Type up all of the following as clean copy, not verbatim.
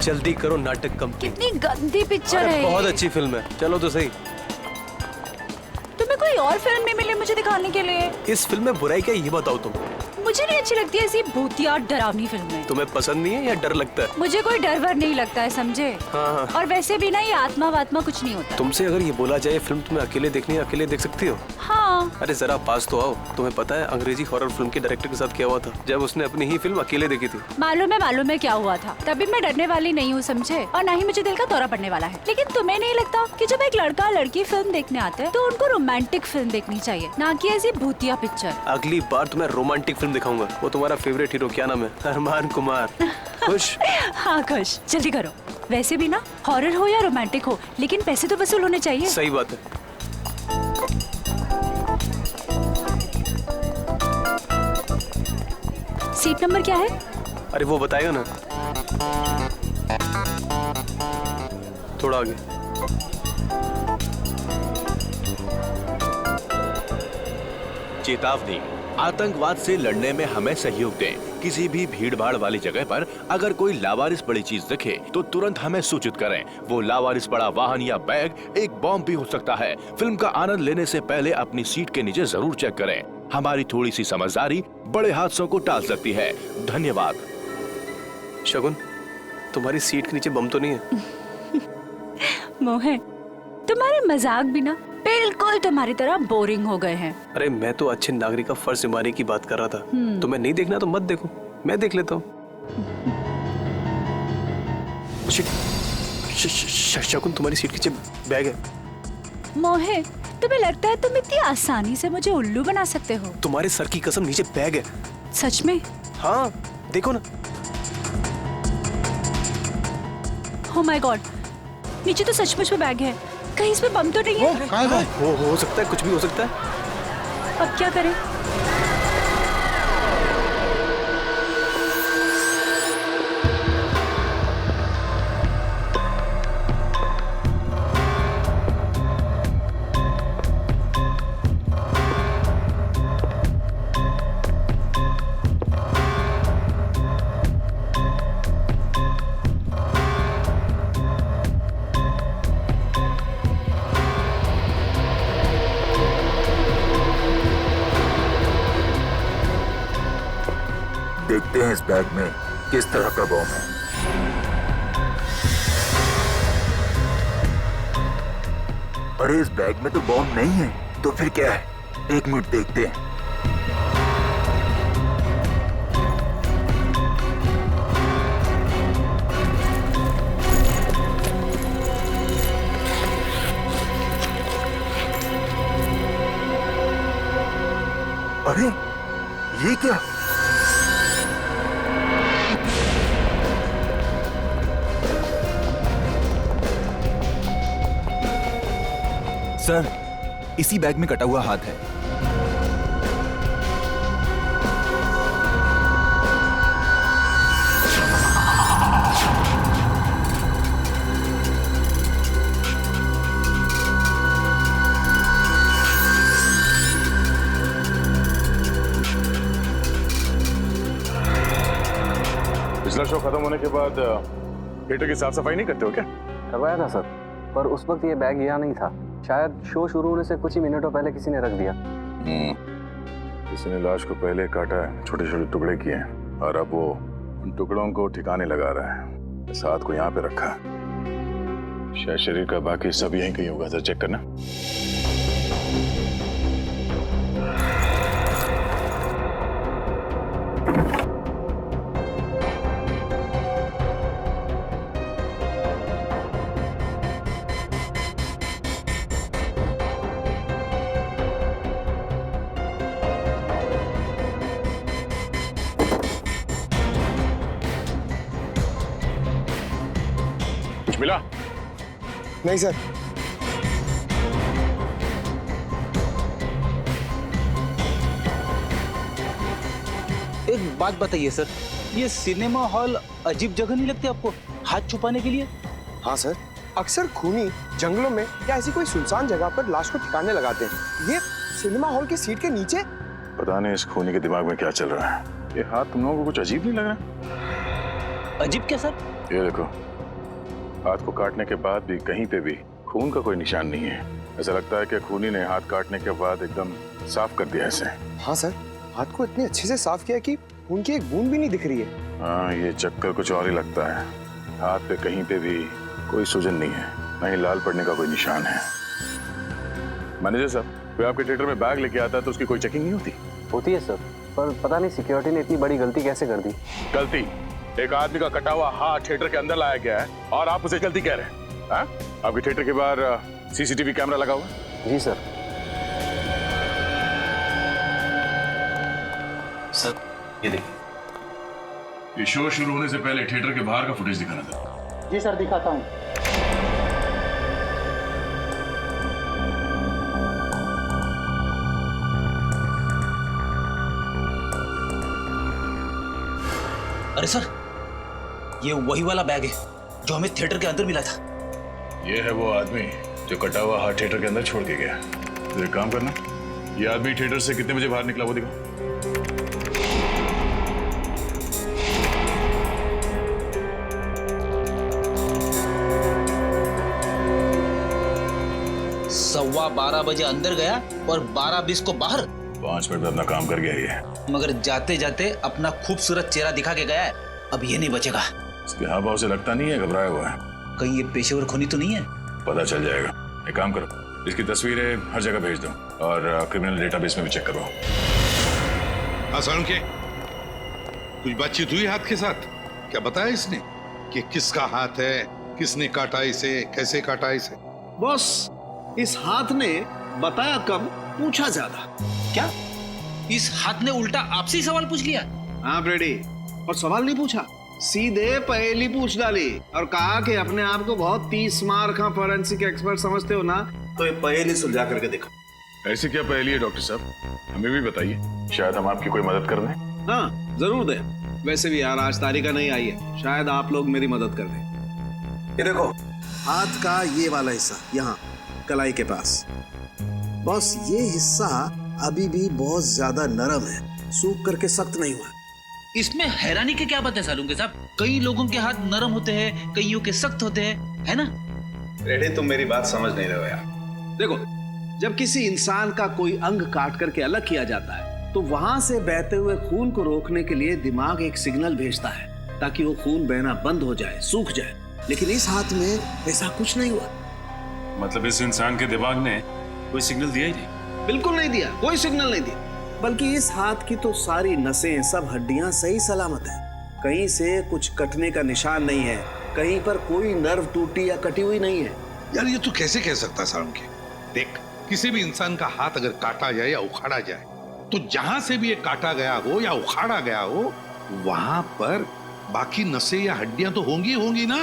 जल्दी करो, नाटक कम। कितनी गंदी पिक्चर है। बहुत अच्छी फिल्म है, चलो तो सही। तुम्हें कोई और फिल्म नहीं मिली मुझे दिखाने के लिए? इस फिल्म में बुराई क्या है ये बताओ तुम। मुझे नहीं अच्छी लगती ऐसी भूतिया डरावनी फिल्में। तुम्हें पसंद नहीं है या डर लगता है? मुझे कोई डर वर नहीं लगता है, समझे? हाँ। और वैसे भी ना ये आत्मा वात्मा कुछ नहीं होता। तुमसे अगर ये बोला जाए फिल्म तुम्हें अकेले देखनी है, अकेले देख सकती हो? हाँ। अरे जरा पास तो आओ। तुम्हें पता है अंग्रेजी हॉरर फिल्म के डायरेक्टर के साथ क्या हुआ था जब उसने अपनी ही फिल्म अकेले देखी थी? मालूम है क्या हुआ था। तभी मैं डरने वाली नहीं हूँ, समझे? और ना ही मुझे दिल का दौरा पड़ने वाला है। लेकिन तुम्हें नहीं लगता कि जब एक लड़का लड़की फिल्म देखने आते हैं तो उनको रोमांटिक फिल्म देखनी चाहिए, ना कि ऐसी भूतिया पिक्चर? अगली बार तुम्हें रोमांटिक फिल्म दिखाऊंगा। वो तुम्हारा फेवरेट हीरो क्या नाम है? अरमान कुमार। खुश? हाँ खुश। जल्दी करो। वैसे भी ना हॉरर हो या रोमांटिक हो, लेकिन पैसे तो वसूल होने चाहिए। सही बात है। सीट नंबर क्या है? अरे वो बताएगा ना, थोड़ा आगे। चेतावनी, आतंकवाद से लड़ने में हमें सहयोग दें। किसी भी भीड़ भाड़ वाली जगह पर अगर कोई लावारिस बड़ी चीज दिखे तो तुरंत हमें सूचित करें। वो लावारिस बड़ा वाहन या बैग एक बॉम्ब भी हो सकता है। फिल्म का आनंद लेने से पहले अपनी सीट के नीचे जरूर चेक करें। हमारी थोड़ी सी समझदारी बड़े हादसों को टाल सकती है। धन्यवाद। शगुन, तुम्हारी सीट के नीचे बम तो नहीं है? मोहन, तुम्हारे मजाक भी ना बिल्कुल तुम्हारी तरह बोरिंग हो गए हैं। अरे मैं तो अच्छे नागरिक का फर्ज निभाने की बात कर रहा था। तुम्हें नहीं देखना तो मत देखो, मैं देख लेता हूँ। शगुन, तुम्हारी सीट के नीचे बैग है। मोहन, तुम्हें लगता है तुम इतनी आसानी से मुझे उल्लू बना सकते हो? तुम्हारे सर की कसम, नीचे बैग है। सच में? हाँ, देखो ना। Oh my God, नीचे तो सचमुच में बैग है। कहीं इसमें बम तो नहीं है? हो सकता है, कुछ भी हो सकता है। अब क्या करें? देखते हैं इस बैग में किस तरह का बम है। अरे इस बैग में तो बम नहीं है, तो फिर क्या है? एक मिनट देखते हैं। अरे ये क्या? सर, इसी बैग में कटा हुआ हाथ है। पिछला शो खत्म होने के बाद थिएटर की साफ सफाई नहीं करते हो क्या? करवाया था सर, पर उस वक्त ये बैग यहाँ नहीं था। शायद शो शुरू होने से कुछ ही मिनटों पहले किसी ने रख दिया। किसी ने लाश को पहले काटा है, छोटे छोटे टुकड़े किए हैं और अब वो उन टुकड़ों को ठिकाने लगा रहा है। इस हाथ को यहाँ पे रखा है। शायद शरीर का बाकी सब यहीं कहीं होगा। सर चेक करना। कुछ मिला? नहीं सर। एक बात बताइए सर, ये सिनेमा हॉल अजीब जगह नहीं लगती आपको हाथ छुपाने के लिए? हाँ सर, अक्सर खूनी जंगलों में या ऐसी कोई सुनसान जगह पर लाश को ठिकाने लगाते हैं। ये सिनेमा हॉल की सीट के नीचे। पता नहीं इस खूनी के दिमाग में क्या चल रहा है। ये हाथ तुम लोगों को कुछ अजीब नहीं लग रहा? अजीब क्या सर? ये देखो, हाथ को काटने के बाद भी कहीं पे भी खून का कोई निशान नहीं है। ऐसा लगता है कि खूनी ने हाथ काटने के बाद एकदम साफ कर दिया इसे। हाँ सर, हाथ को इतने अच्छे से साफ किया कि उनकी एक बूंद भी नहीं दिख रही है। हाँ, ये चक्कर कुछ और ही लगता है। हाथ पे कहीं पे भी कोई सूजन नहीं है, न ही लाल पड़ने का कोई निशान है। मैनेजर साहब, कोई आपके थिएटर में बैग लेके आता है तो उसकी कोई चेकिंग नहीं होती? होती है सर, पर पता नहीं सिक्योरिटी ने इतनी बड़ी गलती कैसे कर दी। गलती? एक आदमी का कटा हुआ हाथ थिएटर के अंदर लाया गया है और आप उसे गलती कह रहे हैं? हाँ? आपके थिएटर के बाहर सीसीटीवी कैमरा लगा हुआ है? जी सर। सर ये देखिए। ये शो शुरू होने से पहले थिएटर के बाहर का फुटेज दिखाना था। जी सर, दिखाता हूँ। अरे सर, ये वही वाला बैग है जो हमें थिएटर के अंदर मिला था। ये है वो आदमी जो कटा हुआ हाथ थिएटर के अंदर छोड़ के गया। तो एक काम करना, ये आदमी थिएटर से कितने बजे बाहर निकला वो दिखाओ। सवा 12 बजे अंदर गया और 12:20 को बाहर। 5 मिनट में अपना काम कर गया ये। मगर जाते जाते अपना खूबसूरत चेहरा दिखा के गया है। अब ये नहीं बचेगा। इसके हाव भाव से लगता नहीं है घबराया हुआ है। कहीं ये पेशेवर खूनी तो नहीं है? पता चल जाएगा। एक काम करो, इसकी तस्वीरें हर जगह भेज दो और क्रिमिनल डेटाबेस में भी चेक करवाओ। आसान के कुछ बातचीत हुई हाथ के साथ? क्या बताया इसने कि किसका हाथ है, किसने काटा इसे, कैसे काटा इसे? बॉस, इस हाथ ने बताया कम, पूछा ज्यादा। क्या इस हाथ ने उल्टा आपसे ही सवाल पूछ लिया? हाँ ब्रेडी, और सवाल नहीं पूछा, सीधे पहेली पूछ डाली और कहा कि अपने आप को बहुत 30 मार का फोरेंसिक एक्सपर्ट समझते हो ना, तो ये पहेली सुलझा करके देखो। ऐसी क्या पहेली है डॉक्टर साहब, हमें भी बताइए, शायद हम आपकी कोई मदद कर दें। हाँ जरूर दे। वैसे भी यार आज तारीख नहीं आई है, शायद आप लोग मेरी मदद कर दें। ये देखो, हाथ का ये वाला हिस्सा यहाँ कलाई के पास। बॉस, ये हिस्सा अभी भी बहुत ज्यादा नरम है, सूख करके सख्त नहीं हुआ। इसमें हैरानी की क्या बात है सालून के साहब? कई लोगों के हाथ नरम होते हैं, कईयों के सख्त होते हैं, है ना? रेडी, तुम मेरी बात समझ नहीं रहे हो यार। देखो, जब किसी इंसान का कोई अंग काट करके अलग किया जाता है तो वहां से बहते हुए खून को रोकने के लिए दिमाग एक सिग्नल भेजता है ताकि वो खून बहना बंद हो जाए, सूख जाए। लेकिन इस हाथ में ऐसा कुछ नहीं हुआ। मतलब इस इंसान के दिमाग ने कोई सिग्नल दिया ही नहीं? बिल्कुल नहीं दिया, कोई सिग्नल नहीं दिया। बल्कि इस हाथ की तो सारी नसें, सब हड्डियां सही सलामत है। कहीं से कुछ कटने का निशान नहीं है, कहीं पर कोई नर्व टूटी या कटी हुई नहीं है। यार ये तू कैसे कह सकता सारुण के? देख, किसी भी इंसान का हाथ अगर काटा जाए या उखाड़ा जाए तो जहां से भी ये काटा गया हो या उखाड़ा गया हो वहां पर बाकी नसें या हड्डियां तो होंगी होंगी ना।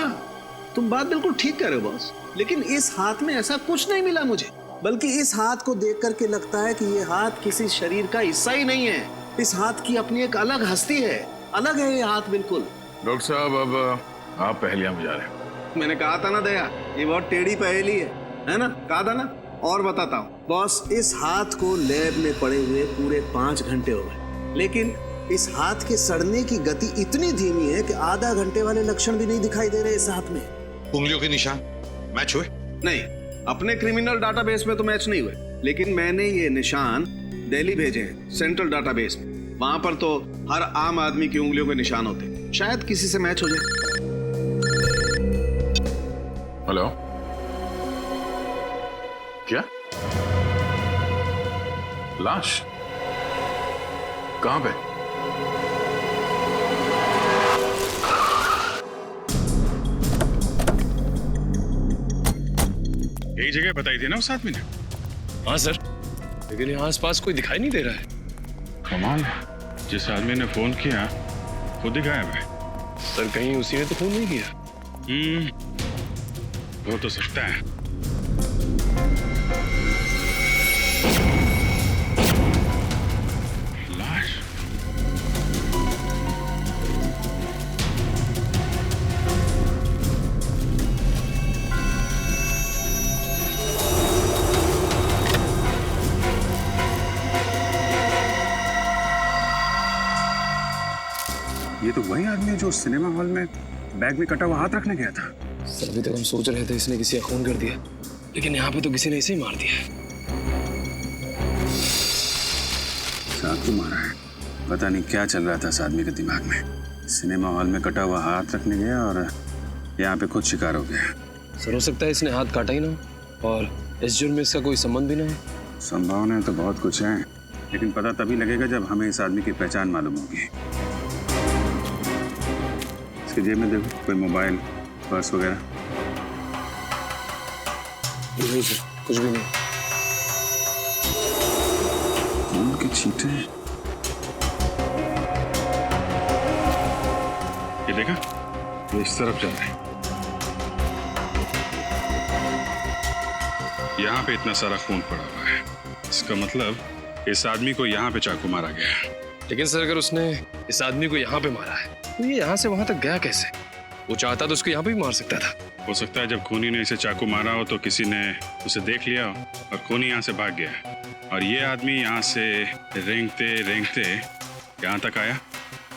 तुम बात बिल्कुल ठीक कह रहे हो बॉस, लेकिन इस हाथ में ऐसा कुछ नहीं मिला मुझे। बल्कि इस हाथ को देख करके लगता है कि ये हाथ किसी शरीर का हिस्सा ही नहीं है। इस हाथ की अपनी एक अलग हस्ती है, अलग है ये हाथ बिल्कुल। डॉक्टर साहब, अब आप पहेलियां बुझा रहे हैं। मैंने कहा था ना दया, ये बहुत टेढ़ी पहेली है ना? कहा था ना। और बताता हूँ बॉस, इस हाथ को लैब में पड़े हुए पूरे 5 घंटे हो गए, लेकिन इस हाथ के सड़ने की गति इतनी धीमी है कि आधा घंटे वाले लक्षण भी नहीं दिखाई दे रहे इस हाथ में। उंगलियों के निशान मैच हुए? नहीं, अपने क्रिमिनल डाटाबेस में तो मैच नहीं हुए, लेकिन मैंने ये निशान दिल्ली भेजे हैं सेंट्रल डाटाबेस में। वहां पर तो हर आम आदमी की उंगलियों के निशान होते हैं, शायद किसी से मैच हो जाए। हेलो, क्या लाश कहां पे? यही जगह बताई थी ना उस आदमी ने? हाँ सर, लेकिन यहाँ आसपास कोई दिखाई नहीं दे रहा है। कमाल है, जिस आदमी ने फोन किया खुद ही गायब है। सर कहीं उसी ने तो फोन नहीं किया? हो तो सकता है। लाश? ये तो वही आदमी है जो सिनेमा हॉल में बैग में कटा हुआ हाथ रखने गया था। सर अभी तक हम सोच रहे थे इसने किसी का खून कर दिया, लेकिन यहाँ पे तो किसी ने इसे ही मार दिया। चाकू मारा है। पता नहीं क्या चल रहा था इस आदमी के दिमाग में। सिनेमा हॉल में कटा हुआ हाथ रखने गया और यहाँ पे खुद शिकार हो गया। सर हो सकता है इसने हाथ काटा ही ना हो और इस जुर्म में इसका कोई संबंध भी ना हो। संभावनाएं तो बहुत कुछ है, लेकिन पता तभी लगेगा जब हमें इस आदमी की पहचान मालूम होगी। इसके जेब में देखो, कोई मोबाइल, पर्स वगैरह? नहीं सर, कुछ भी नहीं। खून के छींटे। ये देखा, ये इस तरफ जा रहा है। यहाँ पे इतना सारा खून पड़ा हुआ है, इसका मतलब इस आदमी को यहाँ पे चाकू मारा गया। लेकिन सर अगर उसने इस आदमी को यहाँ पे मारा है तो ये यहाँ से वहां तक गया कैसे? वो चाहता तो उसको यहाँ पे भी मार सकता था। हो सकता है जब खूनी ने इसे चाकू मारा हो तो किसी ने उसे देख लिया हो और खूनी यहाँ से भाग गया, और ये आदमी यहाँ से रेंगते रेंगते यहाँ तक आया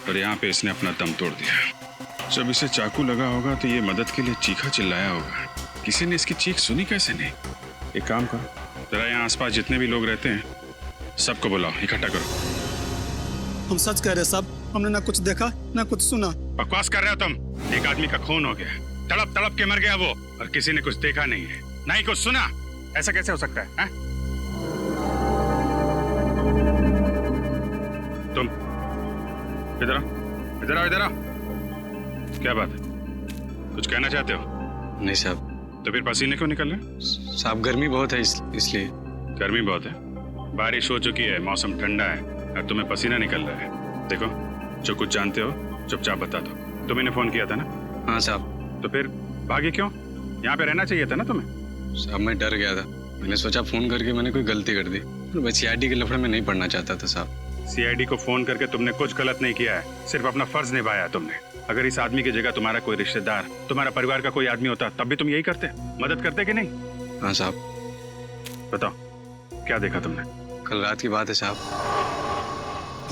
और यहाँ पे इसने अपना दम तोड़ दिया। जब इसे चाकू लगा होगा तो ये मदद के लिए चीखा चिल्लाया होगा। किसी ने इसकी चीख सुनी कैसे नहीं? एक काम करो, जरा यहाँ आसपास जितने भी लोग रहते हैं सबको बुलाओ, इकट्ठा करो। हम सच कह रहे साहब, हमने ना कुछ देखा ना कुछ सुना। बकवास कर रहे हो तुम। एक आदमी का खून हो गया, तड़प तड़प के मर गया वो, और किसी ने कुछ देखा नहीं है, ना ही कुछ सुना। ऐसा कैसे हो सकता है? तुम इधर आओ, इधर आओ, इधर आओ। क्या बात है, कुछ कहना चाहते हो? नहीं साहब। तो फिर पसीने क्यों निकल रहे? साहब गर्मी बहुत है इसलिए। गर्मी बहुत है? बारिश हो चुकी है, मौसम ठंडा है और तुम्हें पसीना निकल रहा है। देखो, जो कुछ जानते हो चुपचाप बता दो। तुम्हें फोन किया था ना? हाँ साहब। तो फिर भागे क्यों? यहाँ पे रहना चाहिए था ना तुम्हें। साहब मैं डर गया था, मैंने सोचा फोन करके मैंने कोई गलती कर दी। मैं सीआईडी के लफड़े में नहीं पड़ना चाहता था साहब। सीआईडी को फोन करके तुमने कुछ गलत नहीं किया है, सिर्फ अपना फर्ज निभाया तुमने। अगर इस आदमी की जगह तुम्हारा कोई रिश्तेदार, तुम्हारा परिवार का कोई आदमी होता तब भी तुम यही करते, मदद करते कि नहीं? हाँ साहब। बताओ क्या देखा तुमने? कल रात की बात है साहब।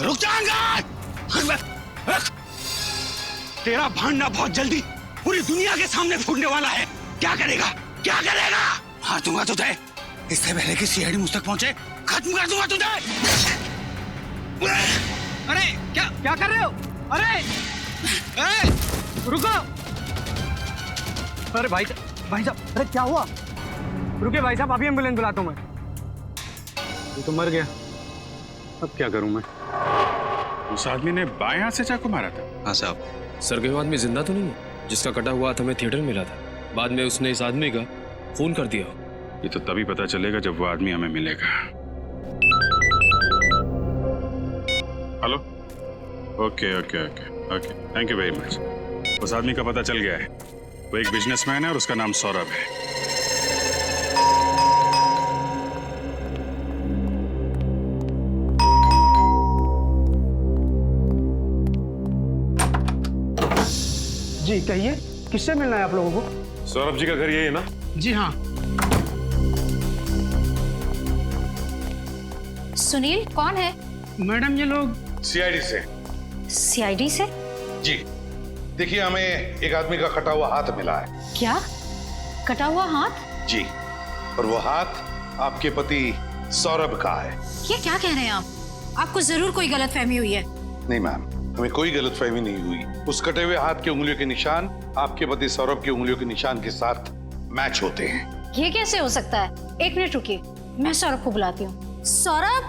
रुक जाएंगे। तेरा भांडा बहुत जल्दी पूरी दुनिया के सामने फूटने वाला है। क्या करेगा, क्या करेगा? मार दूंगा तुझे, इससे पहले कि सीआईडी मुझ तक पहुंचे खत्म कर दूंगा तुझे। अरे क्या क्या कर रहे हो? अरे रुको। अरे भाई साहब, अरे क्या हुआ? रुके भाई साहब, अभी एम्बुलेंस बुलाता हूं मैं। ये तो मर गया, अब क्या करूं मैं? उस आदमी ने बाएं हाथ से चाकू मारा था? हाँ साहब। सर के आदमी जिंदा तो नहीं है जिसका कटा हुआ हाथ हमें थिएटर में मिला था? बाद में उसने इस आदमी का खून कर दिया। ये तो तभी पता चलेगा जब वो आदमी हमें मिलेगा। Hello, okay okay okay okay, thank you very much. उस आदमी का पता चल गया है, वो एक बिजनेसमैन है और उसका नाम सौरभ है। जी कहिए, किससे मिलना है आप लोगों को? सौरभ जी का घर यही है ना? जी हाँ। सुनील कौन है? मैडम ये लोग सीआईडी से। सीआईडी से? जी देखिए, हमें एक आदमी का कटा हुआ हाथ मिला है। क्या कटा हुआ हाथ? जी, और वो हाथ आपके पति सौरभ का है। ये क्या कह रहे हैं आप? आपको जरूर कोई गलतफहमी हुई है। नहीं मैम, हमें कोई गलतफहमी नहीं हुई। उस कटे हुए हाथ के उंगलियों के निशान आपके पति सौरभ की उंगलियों के निशान के साथ मैच होते हैं। ये कैसे हो सकता है? एक मिनट रुकिए, मैं सौरभ को बुलाती हूँ। सौरभ!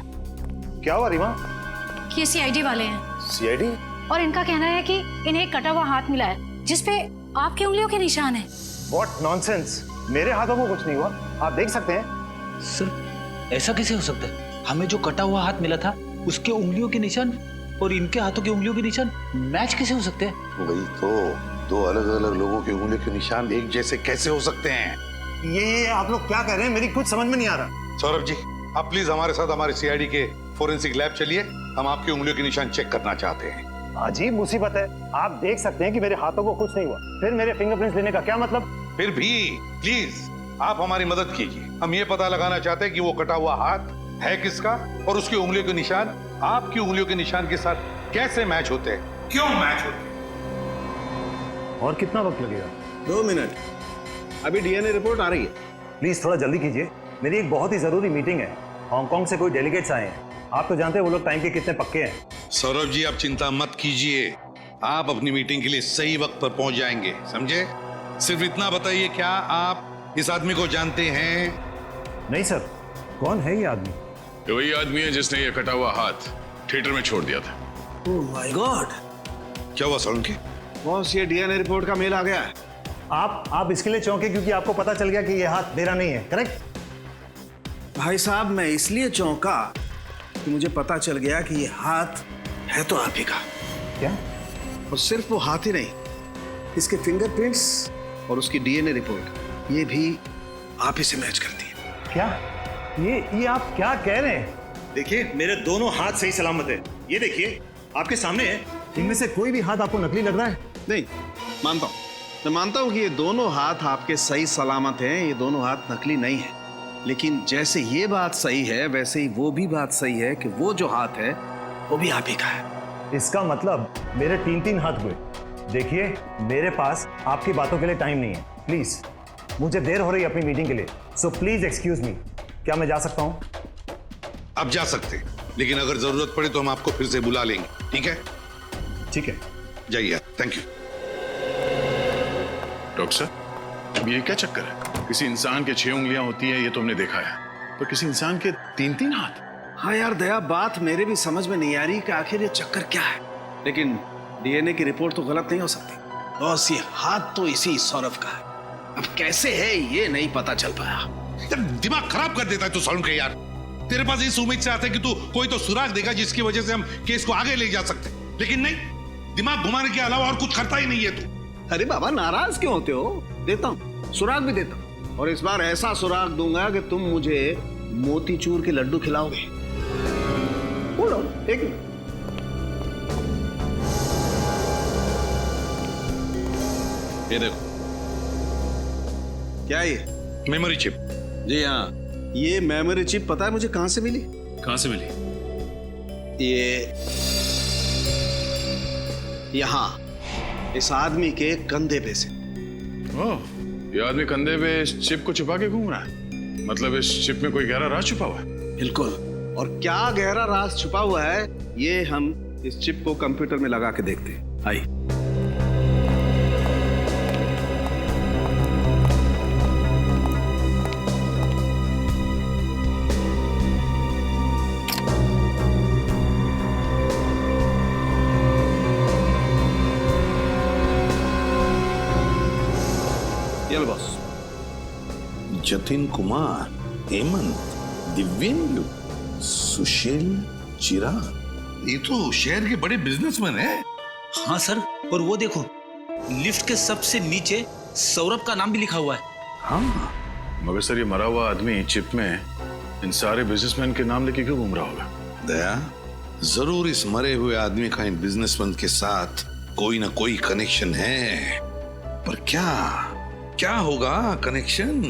क्या हुआ रीमा? ये सीआईडी वाले हैं। सीआईडी? और इनका कहना है कि इन्हें कटा हुआ हाथ मिला है जिसपे आपकी उंगलियों के निशान है। What nonsense! मेरे हाथों को कुछ नहीं हुआ, आप देख सकते हैं। सर ऐसा कैसे हो सकता है? हमें जो कटा हुआ हाथ मिला था उसके उंगलियों के निशान और इनके हाथों की उंगलियों के निशान मैच कैसे हो सकते हैं? वही तो, दो अलग अलग लोगों की उंगलियों के निशान एक जैसे कैसे हो सकते हैं? ये आप लोग क्या कह रहे हैं? मेरी कुछ समझ में नहीं आ रहा। सौरभ जी, आप प्लीज हमारे साथ हमारे सीआईडी के फोरेंसिक लैब चलिए, हम आपकी उंगलियों के निशान चेक करना चाहते हैं। अजीब मुसीबत है, आप देख सकते हैं कि मेरे हाथों को कुछ नहीं हुआ, फिर मेरे फिंगरप्रिंट्स लेने का क्या मतलब? फिर भी प्लीज आप हमारी मदद कीजिए, हम ये पता लगाना चाहते हैं कि वो कटा हुआ हाथ है किसका और उसकी उंगलियों के निशान आपकी उंगलियों के निशान के साथ कैसे मैच होते हैं, क्यों मैच होते हैं? और कितना वक्त लगेगा? 2 मिनट। अभी डीएनए रिपोर्ट आ रही है। प्लीज थोड़ा जल्दी कीजिए, मेरी एक बहुत ही जरूरी मीटिंग है। हांगकांग से कोई डेलीगेट्स आए हैं, आप तो जानते हैं वो लोग टाइम के कितने पक्के हैं। सौरभ जी, आप चिंता मत कीजिए, आप अपनी मीटिंग के लिए सही वक्त पर पहुंच जाएंगे, समझे? सिर्फ इतना बताइए, क्या आप इस आदमी को जानते हैं? नहीं सर, कौन है ये आदमी? ये वही आदमी है जिसने ये कटा हुआ हाथ थिएटर में छोड़ दिया था। ओह माय गॉड, क्या हुआ सोलंकी? बॉस, ये डीएनए रिपोर्ट का मेल आ गया है। आप इसके लिए चौंके क्योंकि आपको पता चल गया कि ये हाथ मेरा नहीं है, करेक्ट? भाई साहब, मैं इसलिए चौंका कि मुझे पता चल गया कि ये हाथ है तो आप ही का। क्या? और सिर्फ वो हाथ ही नहीं, इसके फिंगरप्रिंट्स और उसकी डीएनए रिपोर्ट, ये भी आप ही से मैच करती है। क्या? ये आप क्या कह रहे हैं? देखिए, मेरे दोनों हाथ सही सलामत है। ये देखिए, आपके सामने है। इनमें से कोई भी हाथ आपको नकली लग रहा है? नहीं, मानता हूं, मैं मानता हूं कि ये दोनों हाथ आपके सही सलामत हैं, ये दोनों हाथ नकली नहीं है। लेकिन जैसे ये बात सही है, वैसे ही वो भी बात सही है कि वो जो हाथ है वो भी आप ही का है। इसका मतलब मेरे 3 हाथ हुए। देखिए, मेरे पास आपकी बातों के लिए टाइम नहीं है। प्लीज, मुझे देर हो रही है अपनी मीटिंग के लिए, सो प्लीज एक्सक्यूज मी। क्या मैं जा सकता हूं? आप जा सकते हैं, लेकिन अगर जरूरत पड़े तो हम आपको फिर से बुला लेंगे, ठीक है? ठीक है, जाइए। Thank you. डॉक्टर साहब, ये क्या चक्कर है? किसी इंसान के 6 उंगलियां होती है, ये तो हमने देखा है, तो किसी इंसान के 3 हाथ? हाँ यार दया, बात मेरे भी समझ में नहीं आ रही कि आखिर ये चक्कर क्या है। लेकिन डीएनए की रिपोर्ट तो गलत नहीं हो सकती। बॉस, ये हाथ तो इसी सौरभ का है। अब कैसे है ये नहीं पता चल पाया। दिमाग खराब कर देता है तू सौरभ के यार। तेरे पास इस उम्मीद से आता है कि तू कोई तो सुराग देगा जिसकी वजह से हम केस को आगे ले जा सकते, लेकिन नहीं, दिमाग घुमाने के अलावा और कुछ करता ही नहीं है तू। अरे बाबा, नाराज क्यों होते हो? देता हूँ, सुराग भी देता हूँ, और इस बार ऐसा सुराग दूंगा कि तुम मुझे मोतीचूर के लड्डू खिलाओगे। बोलो, एक मिनट। ये देखो, क्या ये? Memory chip. जी हाँ, ये मेमोरी चिप पता है मुझे कहां से मिली? कहां से मिली? ये यहां इस आदमी के कंधे पे से। ओह, ये आदमी कंधे पे इस चिप को छुपा के घूम रहा है। मतलब इस चिप में कोई गहरा राज छुपा हुआ है। बिल्कुल, और क्या गहरा राज छुपा हुआ है ये हम इस चिप को कंप्यूटर में लगा के देखते हैं। आइए। बॉस, जतिन कुमार, हेमंत, दिव्येंदु, सुशील, चिराग, ये तो शहर के बड़े बिजनेसमैन हैं। हाँ सर, और वो देखो, लिफ्ट के सबसे नीचे सौरभ का नाम भी लिखा हुआ है। हाँ, मगर सर ये मरा हुआ आदमी चिप में इन सारे बिजनेसमैन के नाम लेके क्यों घूम रहा होगा? दया, जरूर इस मरे हुए आदमी का इन बिजनेसमैन के साथ कोई ना कोई कनेक्शन है, पर क्या होगा कनेक्शन?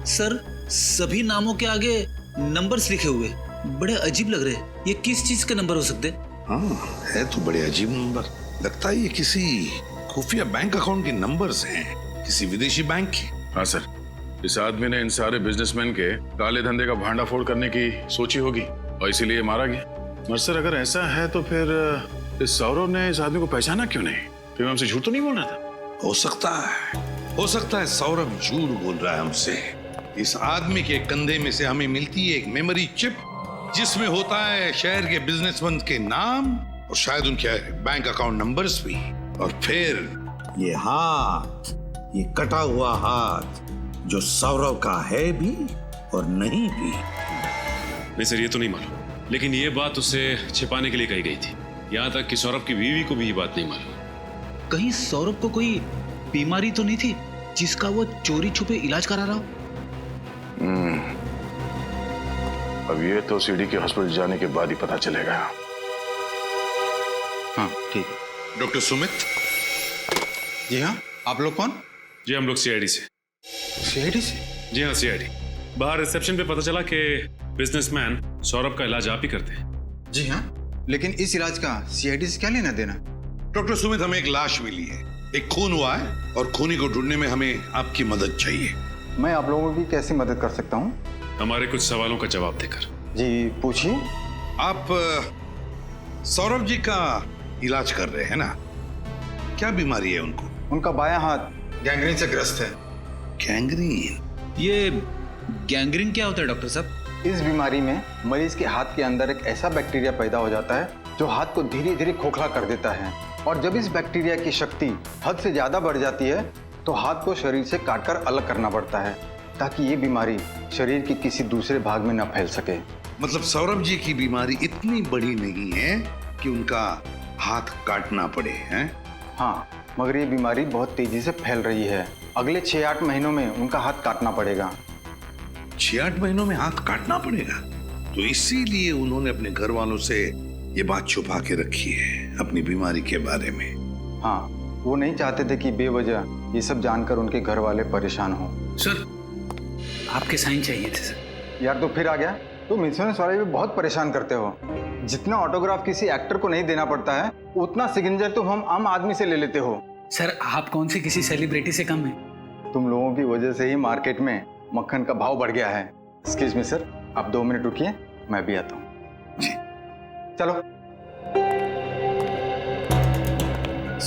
सर, सभी नामों के आगे नंबर्स लिखे हुए, बड़े अजीब लग रहे। ये किस चीज के नंबर हो सकते? हाँ, है तो बड़े अजीब नंबर। लगता है ये किसी खुफिया बैंक अकाउंट के नंबर्स हैं, किसी विदेशी बैंक के। हाँ सर, इस आदमी ने इन सारे बिजनेसमैन के काले धंधे का भांडाफोड़ करने की सोची होगी और इसीलिए मारा गया। मगर सर, अगर ऐसा है तो फिर इस सौरभ ने इस आदमी को पहचाना क्यों नहीं? फिर हमसे झूठ तो नहीं बोल रहा था? हो सकता है सौरभ झूठ बोल रहा है हमसे। इस आदमी के कंधे में से हमें मिलती है एक मेमोरी चिप जिसमें होता है शहर के बिजनेसमैन के नाम और शायद उनके बैंक अकाउंट नंबर्स भी। और फिर ये हाथ, ये कटा हुआ हाथ जो सौरभ का है भी और नहीं भी। नहीं सर, ये तो नहीं मालूम, लेकिन ये बात उसे छिपाने के लिए कही गई थी। यहाँ तक कि सौरभ की बीवी को भी ये बात नहीं मालूम। कहीं सौरभ को कोई बीमारी तो नहीं थी जिसका वो चोरी छुपे इलाज करा रहा हो? अब ये तो सीडी के हॉस्पिटल जाने के बाद ही पता चलेगा। हाँ ठीक। डॉक्टर सुमित। जी हाँ, आप लोग कौन? जी हम लोग सीआईडी से। सीआईडी से? जी हाँ, सीआईडी। बाहर रिसेप्शन पे पता चला कि बिजनेसमैन सौरभ का इलाज आप ही करते हैं। जी हाँ, लेकिन इस इलाज का सीआईडी से क्या लेना देना? डॉक्टर सुमित, हमें एक लाश मिली है एक खून हुआ है और खूनी को ढूंढने में हमें आपकी मदद चाहिए। मैं आप लोगों की कैसी मदद कर सकता हूँ? हमारे कुछ सवालों का जवाब देकर। जी पूछिए। आप सौरभ जी का इलाज कर रहे हैं ना? क्या बीमारी है उनको? उनका बायां हाथ गैंग्रीन से ग्रस्त है। गैंग्रीन? ये गैंग्रीन क्या होता है डॉक्टर साहब? इस बीमारी में मरीज के हाथ के अंदर एक ऐसा बैक्टीरिया पैदा हो जाता है जो हाथ को धीरे धीरे खोखला कर देता है, और जब इस बैक्टीरिया की शक्ति हद से ज्यादा बढ़ जाती है तो हाथ को शरीर से काटकर अलग करना पड़ता है ताकि ये बीमारी शरीर के किसी दूसरे भाग में न फैल सके। मतलब सौरभ जी की बीमारी इतनी बड़ी नहीं है कि उनका हाथ काटना पड़े, हैं? हाँ, मगर ये बीमारी बहुत तेजी से फैल रही है। अगले 6-8 महीनों में उनका हाथ काटना पड़ेगा। 6-8 महीनों में हाथ काटना पड़ेगा? तो इसीलिए उन्होंने अपने घर वालों से ये बात छुपा के रखी है अपनी बीमारी के बारे में। हाँ, वो नहीं चाहते थे कि बेवजह ये सब जानकर उनके घर वाले परेशान हो। सर, आपके साइन चाहिए थे सर। यार तो फिर आ गया। तुम इंश्योरेंस वाले भी बहुत परेशान करते हो। जितना ऑटोग्राफ किसी एक्टर को नहीं देना पड़ता है उतना सिग्नेचर तुम हम आम आदमी से ले लेते हो। सर, आप कौन से किसी सेलिब्रिटी से कम है? तुम लोगों की वजह से ही मार्केट में मक्खन का भाव बढ़ गया है। एक्सक्यूज मी सर, आप 2 मिनट रुकिए, मैं भी आता हूँ। जी चलो।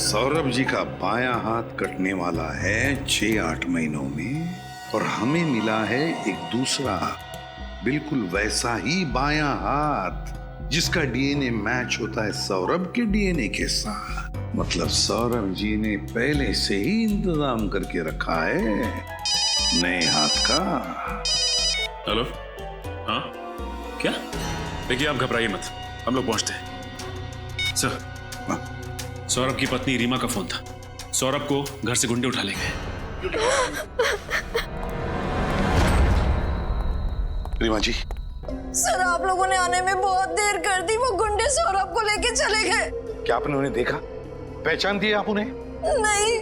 सौरभ जी का बायां हाथ कटने वाला है 6-8 महीनों में, और हमें मिला है एक दूसरा बिल्कुल वैसा ही बायां हाथ जिसका डीएनए मैच होता है सौरभ के डीएनए के साथ। मतलब सौरभ जी ने पहले से ही इंतजाम करके रखा है नए हाथ का। हेलो, हाँ क्या? देखिए आप घबराइए मत, हम लोग पहुंचते हैं। सर, सौरभ की पत्नी रीमा का फोन था। सौरभ को घर से गुंडे उठा ले गए। रीमा जी। सर, आप लोगों ने आने में बहुत देर कर दी। वो गुंडे सौरभ को लेके चले गए। क्या आपने उन्हें देखा? पहचान दिया आप उन्हें? नहीं,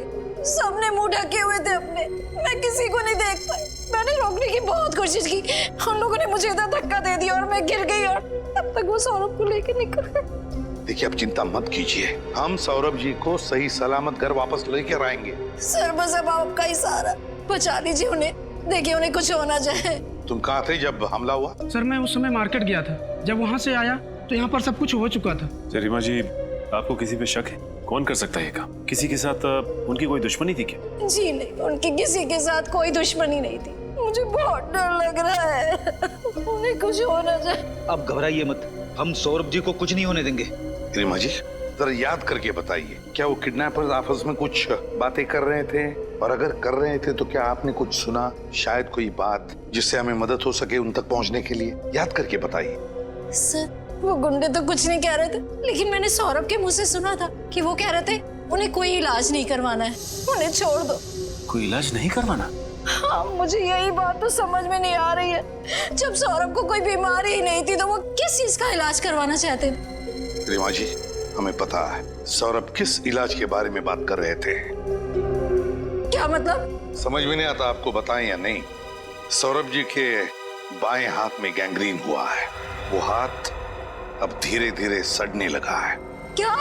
सबने मुंह ढके हुए थे अपने। मैं किसी को नहीं देख पाई। मैंने रोकने की बहुत कोशिश की, उन लोगों ने मुझे इतना धक्का दे दिया और मैं गिर गई, और तब तक वो सौरभ को लेके निकल गए। देखिए, आप चिंता मत कीजिए, हम सौरभ जी को सही सलामत घर वापस लेकर आएंगे। सर, बस अब आपका ही सहारा। बचा लीजिए उन्हें, देखिए उन्हें कुछ हो ना जाए। तुम कहाँ थे जब हमला हुआ? सर, मैं उस समय मार्केट गया था। जब वहाँ से आया तो यहाँ पर सब कुछ हो चुका था। रीमा जी, आपको किसी पे शक है? कौन कर सकता है ये काम? किसी के साथ उनकी कोई दुश्मनी थी क्या? जी नहीं, उनकी किसी के साथ कोई दुश्मनी नहीं थी। मुझे बहुत डर लग रहा है, उन्हें कुछ हो ना जाए। अब घबराइए मत, हम सौरभ जी को कुछ नहीं होने देंगे। रीमा जी, जरा याद करके बताइए, क्या वो किडनैपर्स आपस में कुछ बातें कर रहे थे? और अगर कर रहे थे तो क्या आपने कुछ सुना? शायद कोई बात जिससे हमें मदद हो सके उन तक पहुंचने के लिए। याद करके बताइए। सर, वो गुंडे तो कुछ नहीं कह रहे थे, लेकिन मैंने सौरभ के मुंह से सुना था कि वो कह रहे थे उन्हें कोई इलाज नहीं करवाना है, उन्हें छोड़ दो। कोई इलाज नहीं करवाना? हाँ, मुझे यही बात तो समझ में नहीं आ रही है। जब सौरभ को कोई बीमारी ही नहीं थी तो वो किस चीज का इलाज करवाना चाहते थे? रीमा जी, हमें पता है सौरभ किस इलाज के बारे में बात कर रहे थे। क्या मतलब? समझ में नहीं आता आपको बताएं या नहीं। सौरभ जी के बाएं हाथ में गैंग्रीन हुआ है। वो हाथ अब धीरे धीरे सड़ने लगा है। क्या?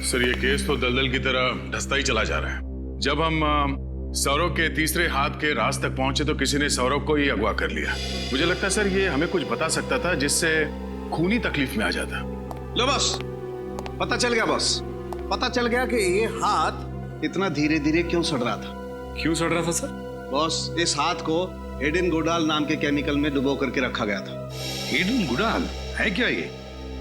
सर, ये केस तो दलदल की तरह धंसता ही चला जा रहा है। जब हम सौरभ के तीसरे हाथ के राज तक पहुंचे तो किसी ने सौरभ को ही अगवा कर लिया। मुझे लगता है सर ये हमें कुछ बता सकता था जिससे खूनी तकलीफ में आ जाता। लो बस, पता चल गया बस। पता चल गया कि ये हाथ इतना धीरे धीरे क्यों सड़ रहा था। क्यों सड़ रहा था सर? बॉस, इस हाथ को एडेन गुडाल नाम के केमिकल में डुबो करके रखा गया था। एडेन गुडाल है क्या ये?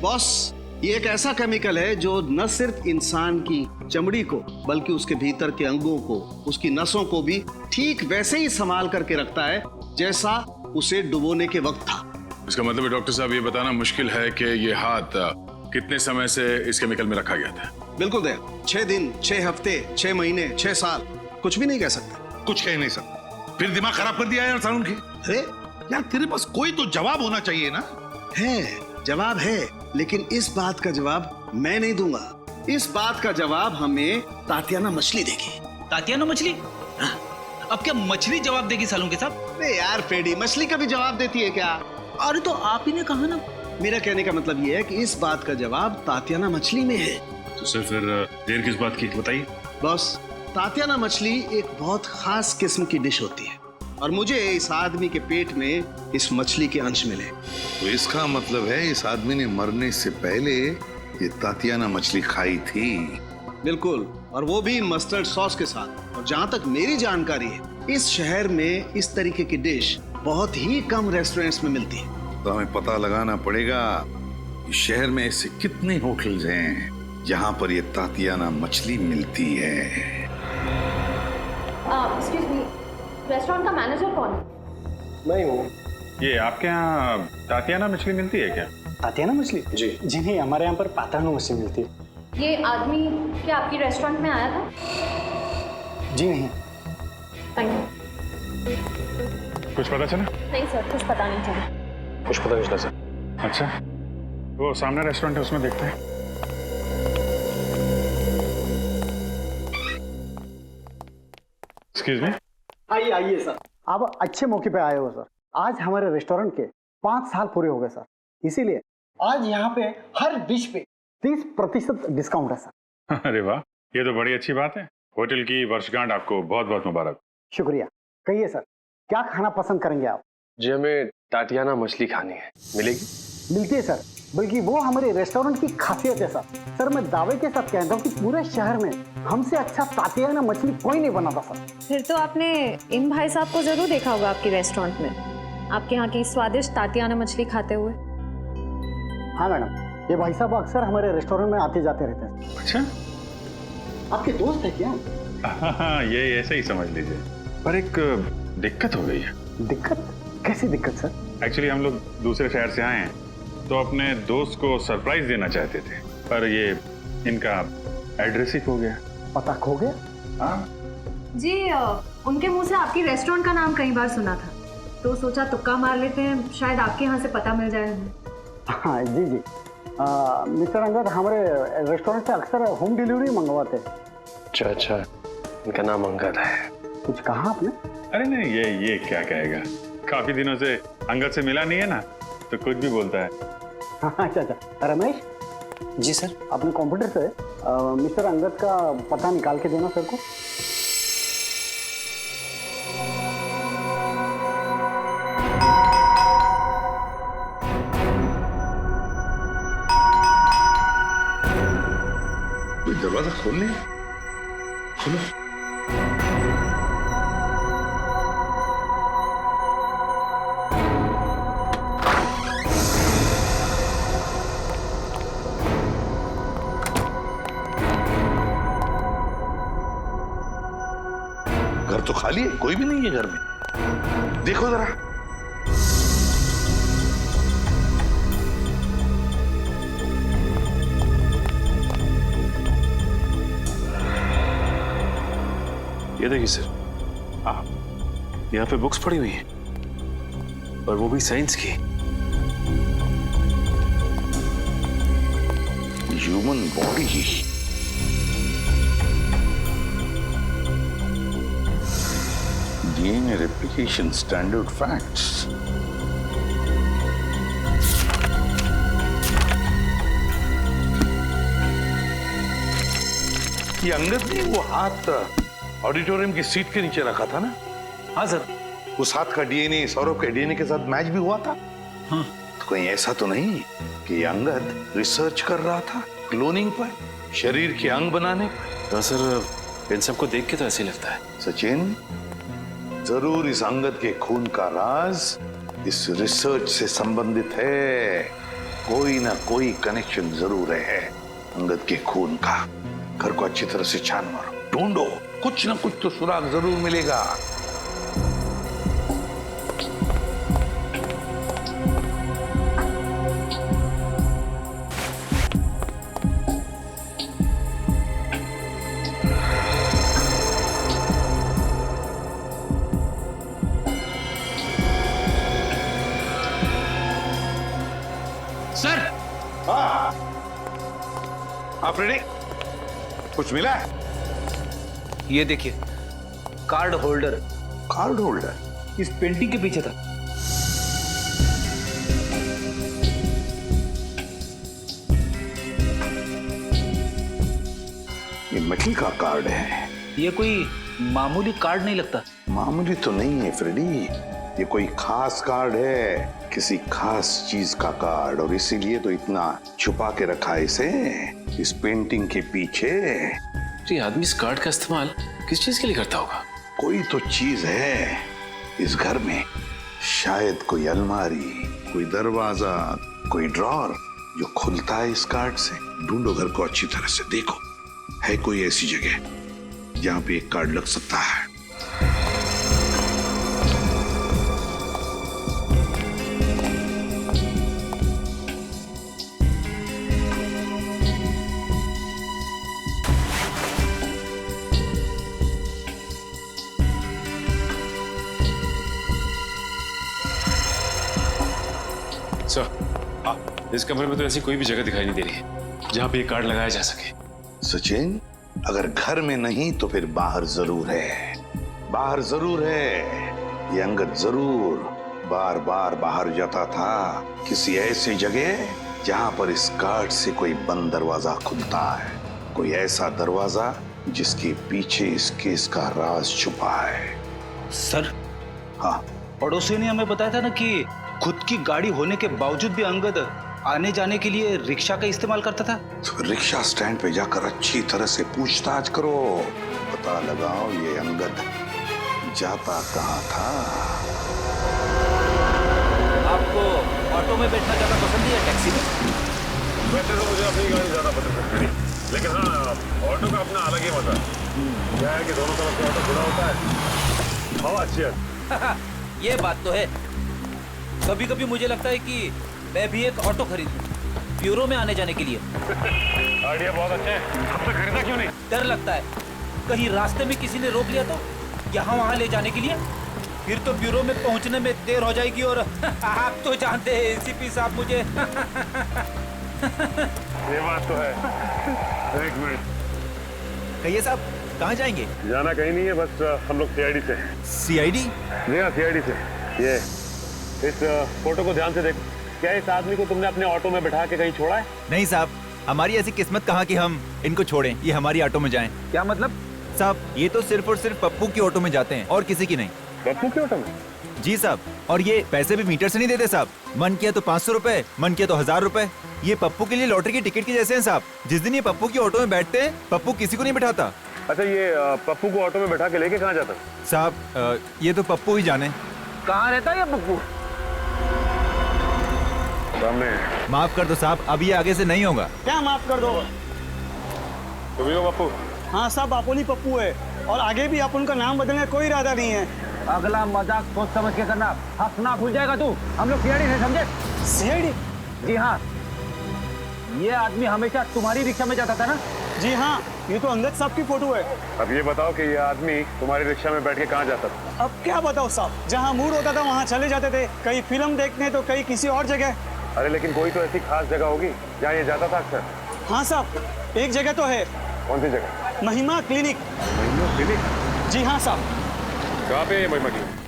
बॉस, ये एक ऐसा केमिकल है जो न सिर्फ इंसान की चमड़ी को बल्कि उसके भीतर के अंगों को, उसकी नसों को भी ठीक वैसे ही संभाल करके रखता है जैसा उसे डुबोने के वक्त था। इसका मतलब है डॉक्टर साहब, ये बताना मुश्किल है कि ये हाथ कितने समय से इस केमिकल में रखा गया था? बिल्कुल दया, 6 दिन, 6 हफ्ते, 6 महीने, 6 साल, कुछ भी नहीं कह सकते। कुछ कह नहीं सकते। फिर दिमाग खराब कर दिया यार सारुण की। अरे यार, तेरे पास कोई तो जवाब होना चाहिए ना। है, जवाब है, लेकिन इस बात का जवाब मैं नहीं दूंगा। इस बात का जवाब हमें तातियाना मछली देगी। तातियाना मछली? अब क्या मछली जवाब देगी सालों के साथ? अरे यार पेडी, मछली कभी जवाब देती है क्या? अरे तो आप ही ने कहा ना मेरा कहने का मतलब ये है कि इस बात का जवाब तातियाना मछली में है। तो सर फिर देर किस बात की बताइए। बॉस, तातियाना मछली एक बहुत खास किस्म की डिश होती है और मुझे इस आदमी के पेट में इस मछली के अंश मिले। तो इसका मतलब है इस आदमी ने मरने से पहले ये तातियाना मछली खाई थी। बिल्कुल, और वो भी मस्टर्ड सॉस के साथ। और जहां तक मेरी जानकारी है, इस शहर में इस तरीके की डिश बहुत ही कम रेस्टोरेंट्स में मिलती है। तो हमें पता लगाना पड़ेगा कि शहर में ऐसे कितने होटल्स हैं जहां पर ये तातियाना मछली मिलती है। एक्सक्यूज मी, रेस्टोरेंट का मैनेजर कौन है? मैं हूँ। ये आपके यहाँ तातियाना मछली मिलती है क्या? तातियाना मछली? जी जी नहीं, हमारे यहाँ पर पातानो मछली मिलती है। ये आदमी क्या आपकी रेस्टोरेंट में आया था? जी नहीं। Thank you. कुछ पता चला? नहीं सर, कुछ पता नहीं चला। कुछ पता नहीं चला सर। अच्छा, वो सामने रेस्टोरेंट है, उसमें देखते हैं। Excuse me. आइए आइए सर, आप अच्छे मौके पे आए हो सर। आज हमारे रेस्टोरेंट के 5 साल पूरे हो गए सर, इसीलिए आज यहाँ पे हर डिश पे 30% डिस्काउंट है सर। अरे वाह, ये तो बड़ी अच्छी बात है। होटल की वर्षगांठ आपको बहुत बहुत मुबारक। शुक्रिया। कहिए सर, क्या खाना पसंद करेंगे आप? जी हमें तातियाना मछली खानी है। मिलेगी? मिलती है सर, बल्कि वो हमारे रेस्टोरेंट की खासियत है सर। सर मैं दावे के साथ कहता हूँ कि पूरे शहर में हमसे अच्छा तातियाना मछली कोई नहीं बनाता सर। फिर तो आपने इन भाई साहब को जरूर देखा होगा आपकी रेस्टोरेंट में, आपके यहाँ की स्वादिष्ट तातियाना मछली खाते हुए। हाँ मैडम, ये भाई साहब अक्सर हमारे रेस्टोरेंट में आते जाते रहते हैं। अच्छा, आपके दोस्त है क्या? हाँ, ये ऐसे ही समझ लीजिए। पर एक दिक्कत हो गई है। दिक्कत? कैसी दिक्कत सर? एक्चुअली हम लोग दूसरे शहर से आए हैं, तो अपने दोस्त को सरप्राइज देना चाहते थे, पर ये इनका एड्रेस ही खो गया। पता खो गया? हाँ जी, उनके मुंह से आपकी रेस्टोरेंट का नाम कई बार सुना था, तो सोचा तुक्का मार लेते हैं, शायद आपके यहाँ से पता मिल जाए हमें। हाँ जी जी, मिस्टर अंगद हमारे रेस्टोरेंट से अक्सर होम डिलीवरी मंगवाते हैं। अच्छा अच्छा, इनका नाम अंगद है। कुछ कहा आपने? अरे नहीं, ये क्या कहेगा, काफी दिनों से अंगद से मिला नहीं है ना, तो कुछ भी बोलता है। अच्छा अच्छा, रमेश जी सर, अपने कंप्यूटर से मिस्टर अंगद का पता निकाल के देना सर को। दरवाजा खोल ले, खोलो। घर तो खाली है, कोई भी नहीं है घर में। देखो जरा। ये देखिए सर, यहाँ पे बुक्स पड़ी हुई हैं, और वो भी साइंस की। Human body, DNA replication standard facts. ये अंगद ने वो हाथ ऑडिटोरियम की सीट के नीचे रखा था ना? हाँ सर। उस हाथ का डीएनए सौरभ के डीएनए के साथ मैच भी हुआ था। हाँ। तो कहीं ऐसा तो नहीं कि ये अंगद रिसर्च कर रहा था क्लोनिंग पर, शरीर के अंग बनाने पर? हाँ सर, इन सबको देख के तो ऐसे लगता है। सचिन, जरूर इस अंगद के खून का राज इस रिसर्च से संबंधित है। कोई ना कोई कनेक्शन जरूर है अंगद के खून का। घर को अच्छी तरह से छान मारो, ढूंढो, कुछ ना कुछ तो सुराग जरूर मिलेगा। सर, आप रेडी? कुछ मिला है? ये देखिए, कार्ड होल्डर। कार्ड होल्डर इस पेंटिंग के पीछे था। मिकी का कार्ड है। ये कोई मामूली कार्ड नहीं लगता। मामूली तो नहीं है फ्रेडी, ये कोई खास कार्ड है, किसी खास चीज का कार्ड, और इसीलिए तो इतना छुपा के रखा है इसे इस पेंटिंग के पीछे। तो ये आदमी इस कार्ड का इस्तेमाल किस चीज के लिए करता होगा? कोई तो चीज है इस घर में, शायद कोई अलमारी, कोई दरवाजा, कोई ड्रॉर जो खुलता है इस कार्ड से। ढूंढो घर को अच्छी तरह से, देखो है कोई ऐसी जगह जहां पे एक कार्ड लग सकता है। इस कमरे में तो ऐसी कोई भी जगह दिखाई नहीं दे रही है जहाँ पे ये कार्ड लगाया जा सके। सचिन, अगर घर में नहीं तो फिर बाहर जरूर है, बाहर जरूर है। ये अंगद जरूर बार बार बाहर जाता था, किसी ऐसी जगह जहां पर इस कार्ड से कोई बंद दरवाजा खुलता है, कोई ऐसा दरवाजा जिसके पीछे इस केस का राज छुपा है। सर, हाँ, पड़ोसी ने हमें बताया था ना कि खुद की गाड़ी होने के बावजूद भी अंगद आने जाने के लिए रिक्शा का इस्तेमाल करता था। तो रिक्शा स्टैंड पे जाकर अच्छी तरह से पूछताछ करो, पता लगाओ ये अंगद जाता कहाँ था। आपको ऑटो में बैठना ज्यादा पसंद है या टैक्सी में? वैसे तो मुझे अपनी गाड़ी ज्यादा पसंद है, लेकिन हाँ, ऑटो का अपना अलग ही मजा है। क्या है कि दोनों तरफ से ऑटो खुला होता है, हवा अच्छी है। ये बात तो है। कभी कभी मुझे लगता है कि मैं भी एक ऑटो खरीदूं ब्यूरो में आने जाने के लिए। आइडिया बहुत अच्छा है, अब तक खरीदा क्यों नहीं? डर लगता है कहीं रास्ते में किसी ने रोक लिया तो यहाँ वहाँ ले जाने के लिए, फिर तो ब्यूरो में पहुँचने में देर हो जाएगी। और आप तो जानते हैं एसीपी साहब मुझे। ये बात तो है। एक मिनट, कहिए साहब, कहाँ जाएंगे? जाना कहीं नहीं है, बस हम लोग सीआईडी से। सीआईडी? जी हाँ, सीआईडी से। ये इस फोटो को ध्यान से देखो। क्या इस आदमी को तुमने अपने ऑटो में बैठा के कहीं छोड़ा है? नहीं साहब, हमारी ऐसी किस्मत कहाँ कि हम इनको छोड़ें, ये हमारी ऑटो में जाएं। क्या मतलब? साहब, ये तो सिर्फ और सिर्फ पप्पू की ऑटो में जाते हैं और किसी की नहीं। पप्पू की ऑटो में? जी साहब, और ये पैसे भी मीटर से नहीं देते साहब। मन किया तो 500 रुपए, मन किया तो 1000 रुपए। ये पप्पू के लिए लॉटरी की टिकट के जैसे हैं साहब। जिस दिन ये पप्पू की ऑटो में बैठते हैं, पप्पू किसी को नहीं बैठाता। अच्छा, ये पप्पू को ऑटो में बैठा के लेके कहाँ जाता? साहब, ये तो पप्पू ही जाने। कहाँ रहता है ये पप्पू? सामने। माफ कर दो साहब, अब ये आगे से नहीं होगा। क्या माफ कर दो? तुम ही हो पप्पू? हाँ साहब, अपन ही पप्पू है, और आगे भी अपन का नाम बदलने का कोई इरादा नहीं है। अगला मजाक सोच समझ के करना, हंसना भूल जाएगा तू। हम लोग सीआईडी से, समझे? सीआईडी? जी हाँ, ये आदमी हमेशा तुम्हारी रिक्शा में जाता था ना? जी हाँ, ये तो अंगद साहब की फोटो है। अब ये बताओ कि ये आदमी तुम्हारी रिक्शा में बैठ के कहाँ जाता था? अब क्या बताओ साहब, जहाँ मूड होता था वहाँ चले जाते थे, कहीं फिल्म देखने तो कहीं किसी और जगह। अरे लेकिन कोई तो ऐसी खास जगह होगी जहाँ ये जाता था अक्सर। हाँ साहब, एक जगह तो है। कौन सी जगह? महिमा क्लिनिक। महिमा क्लिनिक? जी हाँ साहब। कहाँ पे है ये महिमा क्लिनिक?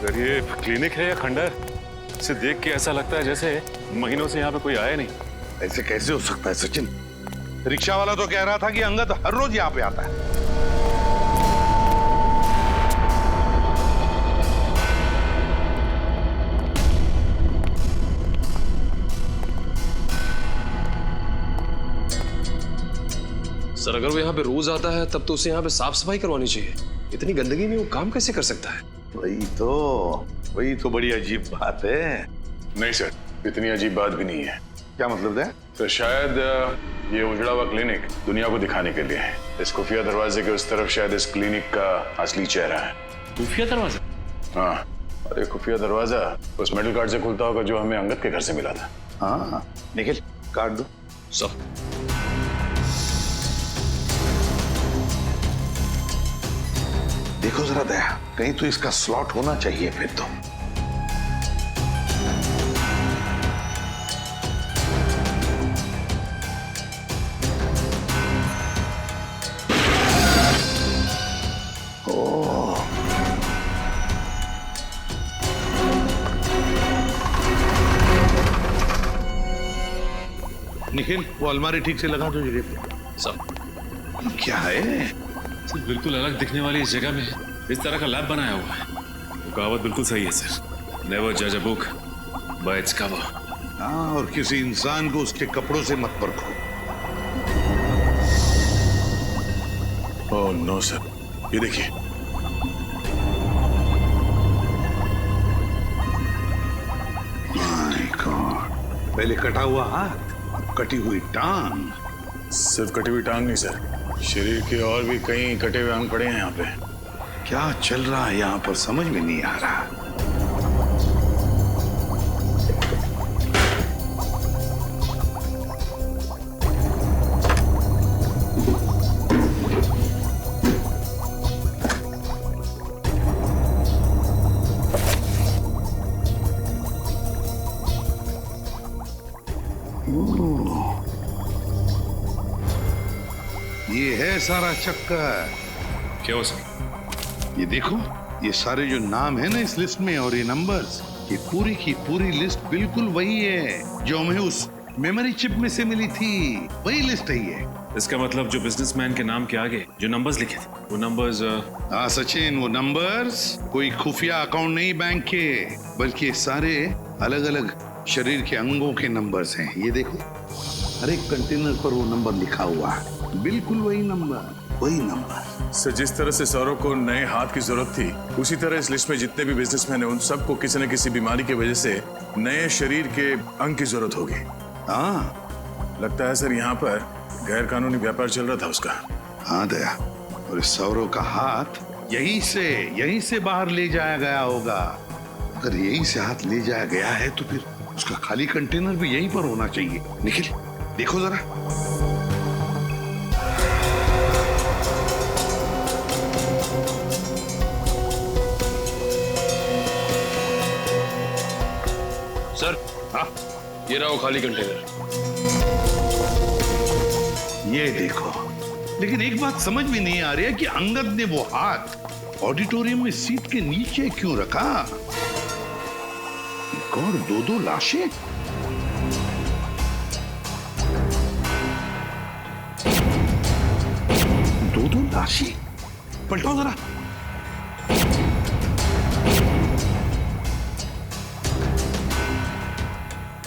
सर, ये क्लिनिक है या खंडर? इसे देख के ऐसा लगता है जैसे महीनों से यहाँ पे कोई आया नहीं। ऐसे कैसे हो सकता है सचिन? रिक्शा वाला तो कह रहा था कि अंगद हर रोज यहाँ पे आता है। सर, अगर वो यहाँ पे रोज आता है तब तो उसे यहाँ पे साफ सफाई करवानी चाहिए। इतनी गंदगी में वो काम कैसे कर सकता है? वही तो बड़ी अजीब बात है। नहीं सर, इतनी अजीब बात भी नहीं है। क्या मतलब है? तो शायद ये उजड़ा हुआ क्लिनिक दुनिया को दिखाने के लिए है। इस खुफिया दरवाजे के उस तरफ शायद इस क्लिनिक का असली चेहरा है। खुफिया दरवाजा? हाँ, और ये खुफिया दरवाजा उस मेटल कार्ड से खुलता होगा जो हमें अंगद के घर से मिला था। हाँ, निखिल कार्ड दो। सब देखो जरा दया, कहीं तो इसका स्लॉट होना चाहिए फिर तो। निखिल वो अलमारी ठीक से लगा दो जगह पे। सब क्या है? सर बिल्कुल अलग दिखने वाली इस जगह में इस तरह का लैब बनाया हुआ है। वो कहावत बिल्कुल सही है सर, नेवर जज a book by its cover. हाँ, और किसी इंसान को उसके कपड़ों से मत परखो। ओह नो सर, ये देखिए। माय गॉड, पहले कटा हुआ हाथ, कटी हुई टांग। सिर्फ कटी हुई टांग नहीं सर, शरीर के और भी कई कटे हुए अंग पड़े हैं यहाँ पे। क्या चल रहा है यहाँ पर समझ में नहीं आ रहा। ये है सारा चक्कर। क्या हो सर? ये देखो, ये सारे जो नाम है ना इस लिस्ट में और ये नंबर्स, ये पूरी की पूरी लिस्ट बिल्कुल वही है जो हमें उस मेमोरी चिप में से मिली थी। वही लिस्ट है ये। इसका मतलब जो बिजनेसमैन के नाम के आगे जो नंबर्स लिखे थे वो नंबर्स। हाँ सचिन, वो नंबर्स कोई खुफिया अकाउंट नहीं बैंक के, बल्कि सारे अलग अलग शरीर के अंगों के नंबर्स हैं। ये देखो, हर एक कंटेनर पर वो नंबर लिखा हुआ है, बिल्कुल वही नंबर, वही नंबर। सर जिस तरह से सौरव को नए हाथ की जरूरत थी, उसी तरह इस लिस्ट में जितने भी बिजनेसमैन हैं उन सबको किसी न किसी बीमारी की वजह से नए शरीर के अंग की जरूरत होगी। हाँ, लगता है सर यहाँ पर गैर कानूनी व्यापार चल रहा था उसका। हाँ दया, और इस सौरव का हाथ यहीं से बाहर ले जाया गया होगा। अगर यहीं से हाथ ले जाया गया है तो फिर उसका खाली कंटेनर भी यहीं पर होना चाहिए। निखिल देखो जरा। सर हाँ, ये रहा वो खाली कंटेनर। ये देखो, लेकिन एक बात समझ में नहीं आ रही है कि अंगद ने वो हाथ ऑडिटोरियम में सीट के नीचे क्यों रखा? एक और दो लाशें। दो लाशें, पलटाओ जरा।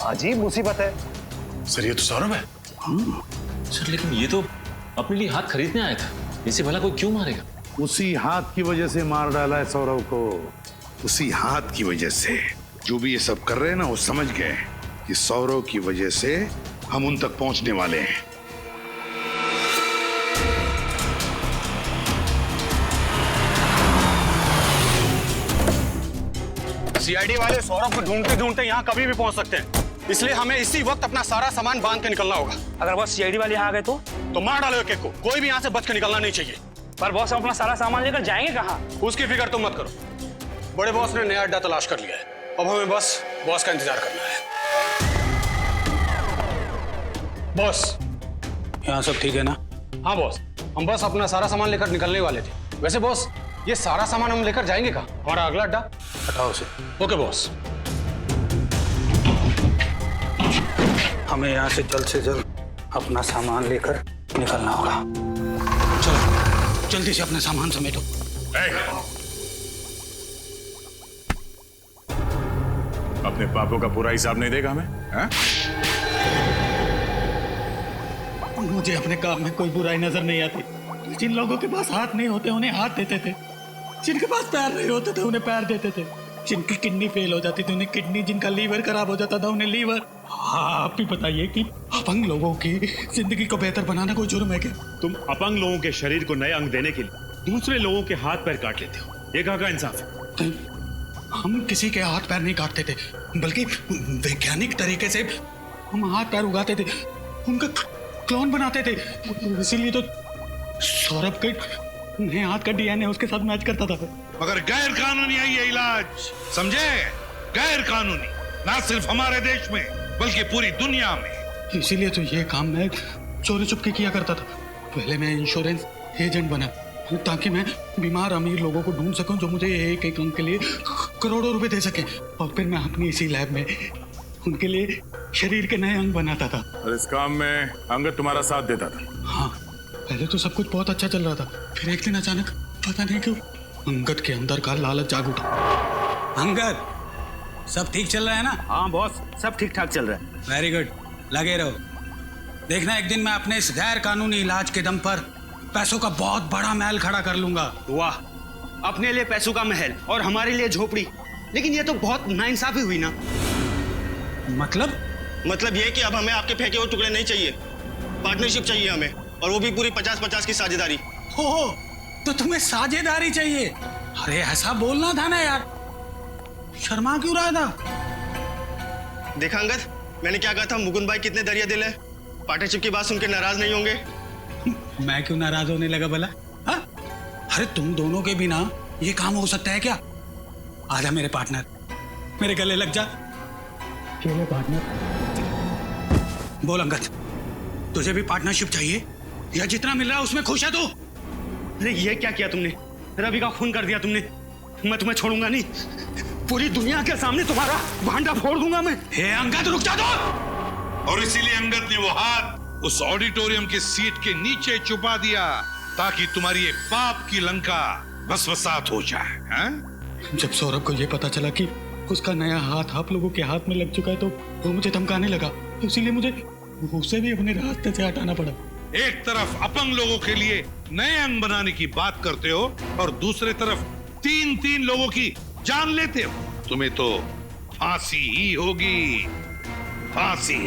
अजीब मुसीबत है। सर ये तो सौरभ है। सर लेकिन ये तो अपने लिए हाथ खरीदने आया था, इसे भला कोई क्यों मारेगा? उसी हाथ की वजह से मार डाला है सौरव को, उसी हाथ की वजह से। जो भी ये सब कर रहे हैं ना, वो समझ गए कि सौरव की वजह से हम उन तक पहुंचने वाले हैं। सीआईडी वाले सौरभ को ढूंढते ढूंढते यहाँ कभी भी पहुंच सकते हैं, इसलिए हमें इसी वक्त अपना सारा सामान बांध के निकलना होगा। अगर बॉस सीआईडी वाले यहाँ आ गए तो मार डालो एक एक को, कोई भी यहाँ से बच के निकलना नहीं चाहिए। पर बॉस हम अपना सारा सामान लेकर जाएंगे कहाँ? उसकी फिक्र तुम मत करो, बड़े बॉस ने नया अड्डा तलाश कर लिया है, अब हमें बस बॉस का इंतजार करना है। बॉस यहाँ सब ठीक है ना? हाँ बॉस, हम बस अपना सारा सामान लेकर निकलने वाले थे। वैसे बॉस ये सारा सामान हम लेकर जाएंगे कहाँ? हमारा अगला अड्डा? हटाओ उसे। Okay boss. हमें यहाँ से जल्द अपना सामान लेकर निकलना होगा। चलो जल्दी से अपना सामान समेटो। अपने पापों का पूरा हिसाब नहीं देगा हमें? है? मुझे अपने काम में कोई बुराई नजर नहीं आती। जिन लोगों के पास हाथ नहीं होते उन्हें हाथ देते थे, जिनके पास पैर नहीं होते थे उन्हें पैर देते थे, जिनकी किडनी फेल हो जाती थी उन्हें किडनी, जिनका लीवर खराब हो जाता था उन्हें लीवर। हाँ, आप भी बताइए कि अपंग लोगों की जिंदगी को बेहतर बनाना कोई जुर्म है क्या? तुम अपंग लोगों के शरीर को नए अंग देने के लिए दूसरे लोगों के हाथ पैर काट लेते हो, ये कहाँ का इंसाफ है? हम किसी के हाथ पैर नहीं काटते थे, बल्कि वैज्ञानिक तरीके से हम हाथ पैर उगाते थे, उनका क्लोन बनाते थे। इसीलिए तो सौरभ के नए हाथ का डीएनए उसके साथ मैच करता था। मगर गैर कानूनी है ये इलाज, समझे? गैर कानूनी, ना सिर्फ हमारे देश में बल्कि पूरी दुनिया में। इसीलिए तो ये काम मैं चोरी चुपके किया करता था। पहले मैं इंश्योरेंस एजेंट बना ताकि मैं बीमार अमीर लोगों को ढूंढ सकूं जो मुझे एक अंग के लिए करोड़ों रुपए दे सके, और फिर मैं अपनी इसी लैब में उनके लिए शरीर के नए अंग बनाता था। और इस काम में अंगद तुम्हारा साथ देता था। हाँ, पहले तो सब कुछ बहुत अच्छा चल रहा था, फिर एक दिन अचानक पता नहीं क्यों अंगद के अंदर का लालच जाग उठा। अंगद, सब ठीक चल रहा है ना? हाँ बॉस, सब ठीक ठाक चल रहा है। वेरी गुड, लगे रहो। देखना एक दिन मैं अपने इस गैर कानूनी इलाज के दम पर पैसों का बहुत बड़ा महल खड़ा कर लूंगा। वाह, अपने लिए पैसों का महल और हमारे लिए झोपड़ी। लेकिन ये तो बहुत नाइंसाफी हुई ना। मतलब ये कि अब हमें आपके फेंके हुए टुकड़े नहीं चाहिए, पार्टनरशिप चाहिए हमें, और वो भी पूरी 50-50 की साझेदारी। हो, तो तुम्हें साझेदारी चाहिए? अरे ऐसा बोलना था ना यार, शर्मा क्यों रहा था? देखा अंगद, मैंने क्या कहा था? मुकुंद भाई कितने दरिया दिल है। पार्टनरशिप की बात सुनकर नाराज नहीं होंगे? मैं क्यों नाराज होने लगा भला? हाँ? अरे तुम दोनों के बिना ये काम हो सकता है क्या? आजा मेरे पार्टनर, मेरे गले लग जा। पार्टनर बोल अंगद, तुझे भी पार्टनरशिप चाहिए या जितना मिल रहा है उसमें खुश है तू? अरे ये क्या किया तुमने? रवि का खून कर दिया तुमने। मैं तुम्हें छोड़ूंगा नहीं, पूरी दुनिया के सामने तुम्हारा भांडा फोड़ दूंगा मैं। हे अंगद, रुक जा दो। और इसीलिए अंगद ने वो हाथ उस ऑडिटोरियम की सीट के नीचे छुपा दिया ताकि तुम्हारी ये पाप की लंका भस्मसात हो जाए। हैं? जब सौरभ को यह पता चला कि उसका नया हाथ आप लोगों के हाथ में लग चुका है तो वो मुझे धमकाने लगा, तो इसीलिए मुझे उसे भी अपने रास्ते से हटाना पड़ा। एक तरफ अपंग लोगों के लिए नए अंग बनाने की बात करते हो और दूसरे तरफ 3-3 लोगों की जान लेते हो। तुम्हें तो फांसी ही होगी, फांसी।